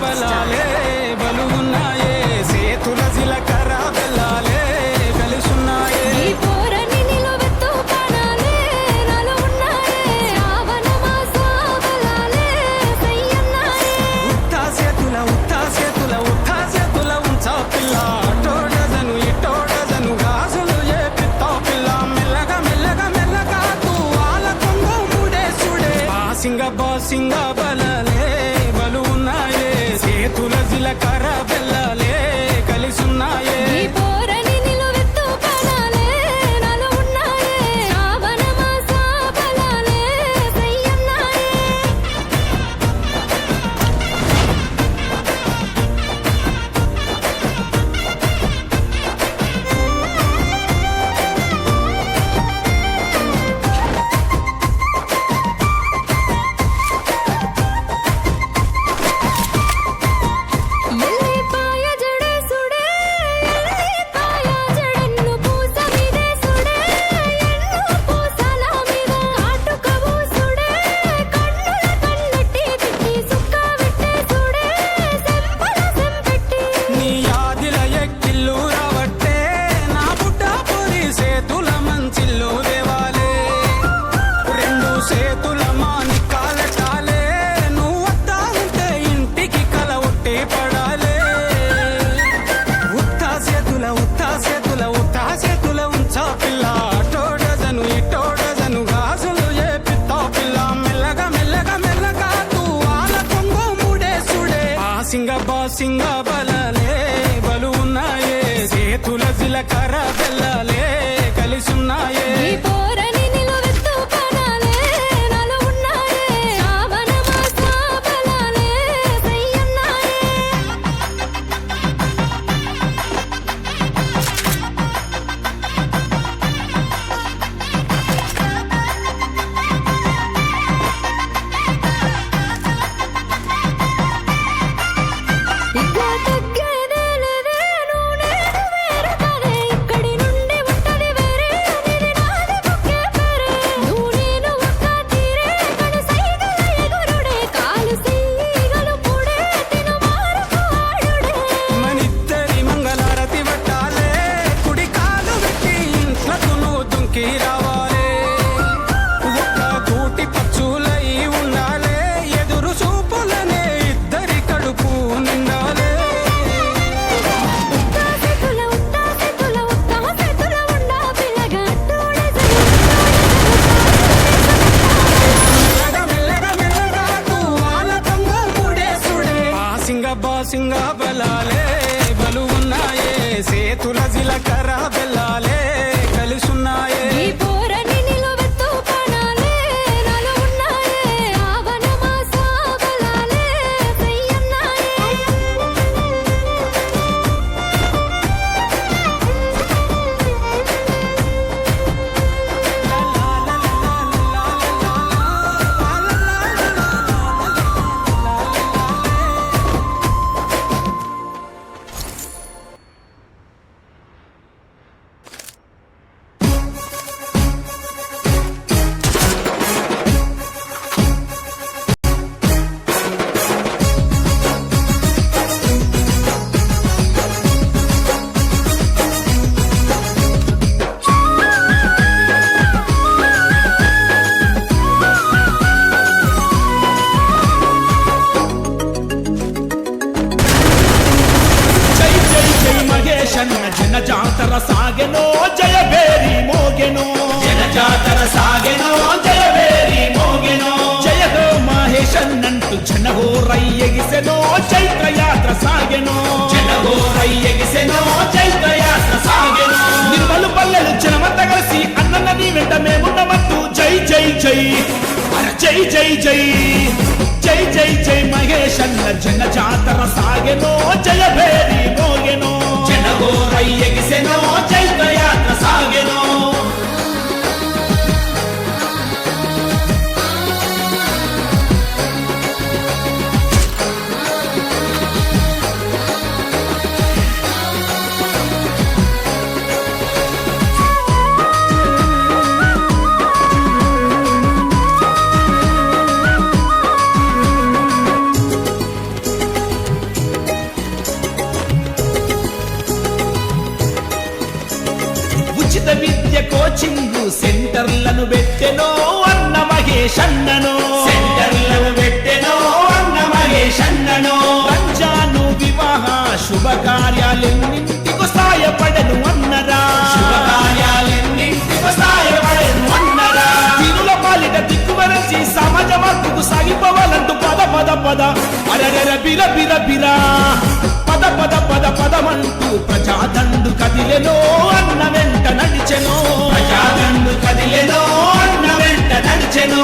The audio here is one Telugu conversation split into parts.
బలాలే బలుగున్నాయే సేతుల జిలకర్ర బెల్లాలే కలిసున్నాయే ఈ పోరని నిలువెత్తు ప్రాణాలే నాలో ఉన్నాయే శ్రావణ మాస బలాలే సయ్యన్నాయే ఉత్తా సేతుల ఉంచా పిల్ల అటోడజను ఇటోడజను గాజులు ఏ పిత్తా పిల్ల మెల్లగా మెల్లగా మెల్లగా తూవాల కొంగు ముడేసుడే బాసింగ బలాలే బలుగున్నాయే సేతుల జిలకర్ర బెల్లాలే కలిసున్నాయే ఈ పోరని నిలువెత్తు ప్రాణాలే నాలో ఉన్నాయే శ్రావణ మాస బలాలే సయ్యన్నాయే ఎల్లిపాయ జడేసుడే ఎల్లిపాయ జడన్ను పూస మీదేసుడే ఎన్ను పూసల మీద కాటుక పూసుడే కన్నుల కన్నెట్టి తిట్టి సుక్క పెట్టేసుడే సెంపల సెంపెట్టి నీ యాదిల ఎక్కిల్లు రావట్టే నా బుడ్డ పొరి సేతుల మంచిల్లు దేవాలే రెండు సేతుల మానికాలటాలే నువ్వు వద్దా ఉంటే ఇంటికి కల ఉట్టి పడాలే ఉత్తా సేతుల ఉంచా పిల్ల అటోడజను ఇటోడజను గాజులు ఏ పిత్తా పిల్ల మెల్లగా మెల్లగా మెల్లగా తూవాల కొంగు ముడేసుడే బాసింగ బలాలే బలు ఉన్నాయే సేతుల జిలకర్ర బెల్లాలే కలిసున్నాయే ఈ పోరని నిలువెత్తు ప్రాణాలే నాలో ఉన్నాయే శ్రావణ మాస బలాలే సయ్యన్నాయే ఇక తగ్గేదేలేదే నువ్వు నేను వేరు కాదే ఇక్కడి నుండి ఉంటది వేరే అనేది నాది ముఖ్య పేరే నువ్వు నేను ఒక్క తీరే కడు సైగల ఎగురుడే కాలు సీగలు పుడే తిను మారకు ఆడుడే మనిద్దరి మంగళారతి పట్టాలే కుడి కాలు పెట్టి ఇంట్లకు నువ్వు దుంకి రావాలే ఒక్క కూటి పచ్చులై ఉండాలే ఎదురు చూపులనే ఇద్దరి కడుపు నిండాలే ఉత్తా సేతుల ఉండా పిల్లగా అట్టోడే మెల్లగా మెల్లగా తూవాల కొంగు ముడేసుడే బాసింగ బలాలే బలు ఉన్నాయే సేతుల జిలకర్ర బెల్లాలే కలిసున్నాయే ఈ పోరని నిలువెత్తు ప్రాణాలే నాలో ఉన్నాయే శ్రావణ మాస బలాలే సయ్యన్నాయే జై జై జై మహేశన్న జన జాతర సాగెనో జయ భేరి మోగెనో జన జాతర సాగెనో జయ భేరి మోగెనో జయ హో మహేశన్నంటూ జన హో రయ్యగిసెనో చైత్ర యాత్ర సాగెనో జన హో రయ్యగిసెనో చైత్ర యాత్ర సాగెనో నిర్మలు పల్లెలు జనమంత కలిసి అన్నన్న నీ వెంట మేమున్నమట్టు జై జై జై అర జై జై జై జై జై జై మహేశన్న జన జాతర సాగెనో జయ భేరి మోగెనో జన గోరయ్యగిసెనో చైత్ర యాత్ర సాగెనో కోచింగ్ సెంటర్లను పెట్టెనో అన్న మహేష్ అన్నను సెంటర్లను పెట్టెనో అన్న మహేష్ అన్నను రంజాను వివాహ శుభకార్యాలెన్నింటికి సాయపడను అన్నరా శుభకార్యాలెన్నింటికి సాయపడను అన్నరా తిరుల పాలిట దిక్కువరచి సమాజ మార్పుకు సాగిపోవాలంటూ పద పద పద అరగర బిర బిర బిరా పద పద పద పదమంటూ ప్రజాదండు కదిలెనో అన్న వెంట నడిచెనో ప్రజాదండు కదిలెనో అన్న వెంట నడిచెనో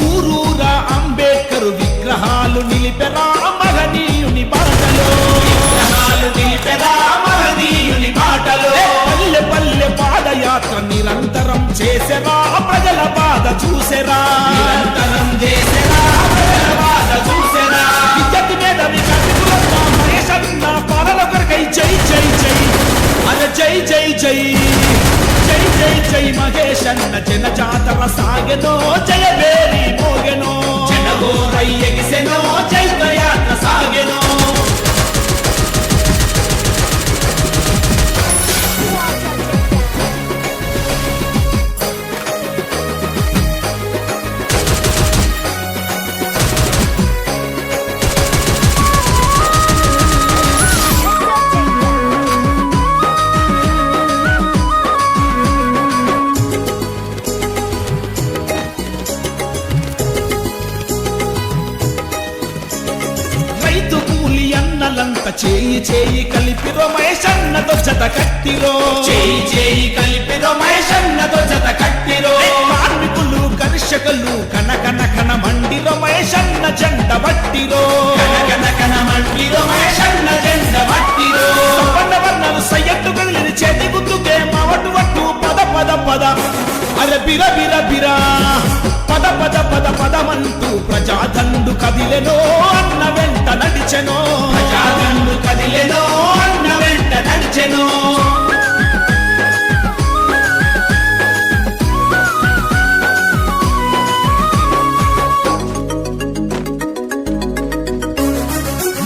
ఊరూరా అంబేద్కర్ విగ్రహాలు నిలిపెరా మహనీయుని బాటలో విగ్రహాలు నిలిపెరా మహనీయుని బాటలో పల్లె పల్లె పాదయాత్ర నిరంతరం చేసెరా ప్రజల బాధ చూసెరా నిరంతరం చేసెరా ప్రజల బాధ చూసెరా విద్యార్థి మేధావి కవికులన్నా మహేశన్న పాలన కొరకై జై జై జై అరే జై జై జై జై జై జై మహేశన్న జన జాతర సాగెనో జయవేరి మోగెనో జనగోరై ఎగిసెనో చైత్రయాత్ర సాగెనో రైతు కూలి అన్నలంత చేయి చేయి కలిపిరో మహేశన్నతో జత కట్టిరో చేయి చేయి కలిపిరో మహేశన్నతో జత కట్టిరో కార్మికులు కర్షకులు కనకన కన మండిరో మహేశన్న జెండ బట్టిరో కనకన కన మండిరో మహేశన్న జెండ బట్టిరో సంపన్న వర్ణలు సయ్యట్టు కదిలిని చేతి గుర్తుకే మావటు వట్టు పద పద పద అరే బిర బిర బిరా పద పద పద పదమంటూ ప్రజాదండు కదిలెనో అన్న వెంట నడిచెనో ప్రజాదండు కదిలెనో అన్న వెంట నడిచెనో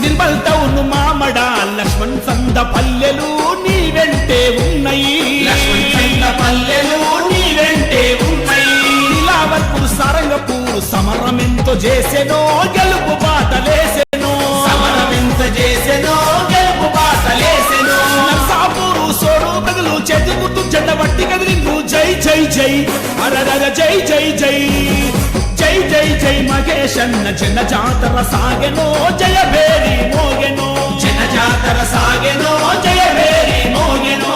నిర్మల్ టౌన్ మామడ లక్ష్మణ్ సంద పల్లెలు నీ వెంటే ఉన్నాయి లక్ష్మణ్ సంద పల్లెలు నీ వెంటే ఉన్నాయి నీలావర్పూర్ సారంగపూర్ సమరమెంతో చేసెనో గెలుపు బాటలేసెనో సమరమెంత చేసెనో గెలుపు బాటలేసెనో నర్సాపూరు సోడు బదులు చేతుకుతూ జెండ బట్టి కదిలిందు జై జై జై అరరర జై జై జై జై జై జై మహేశన్న జన జాతర సాగెనో జయవేరి మోగెనో జన జాతర సాగెనో జయవేరి మోగెనో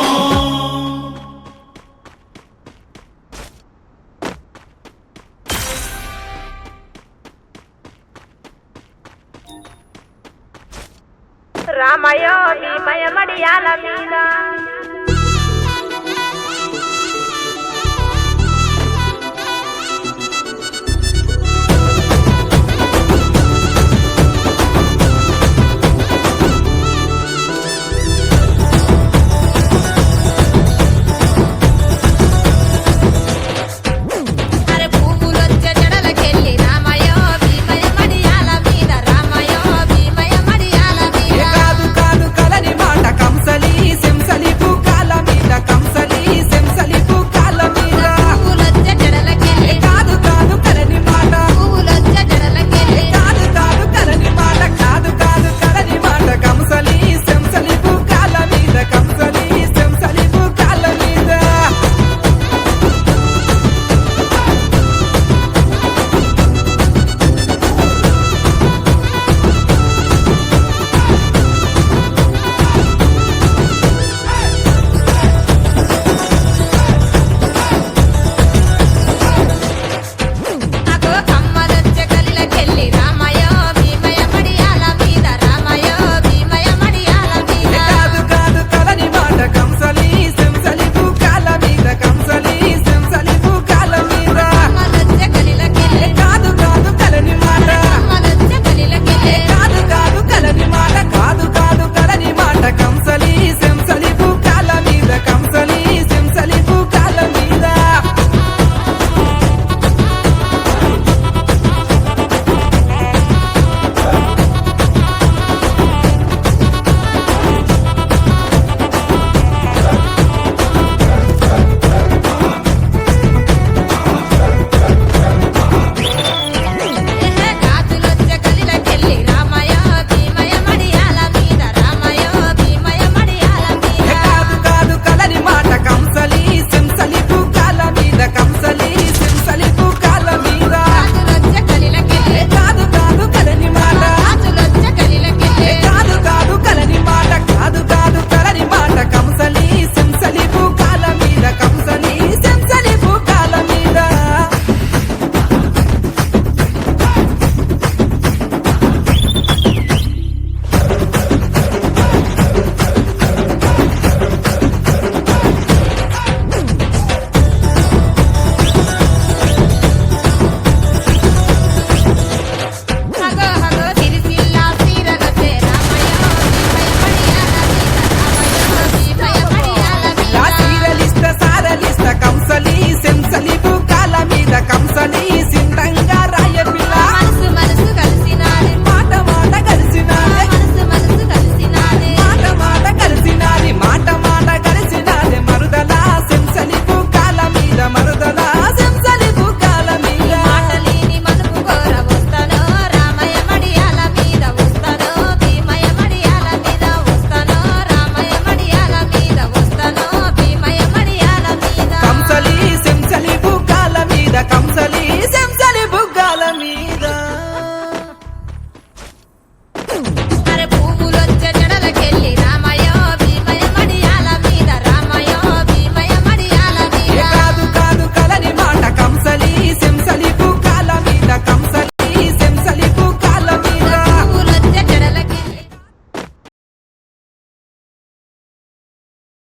రామయోగి మయమడియాల మీద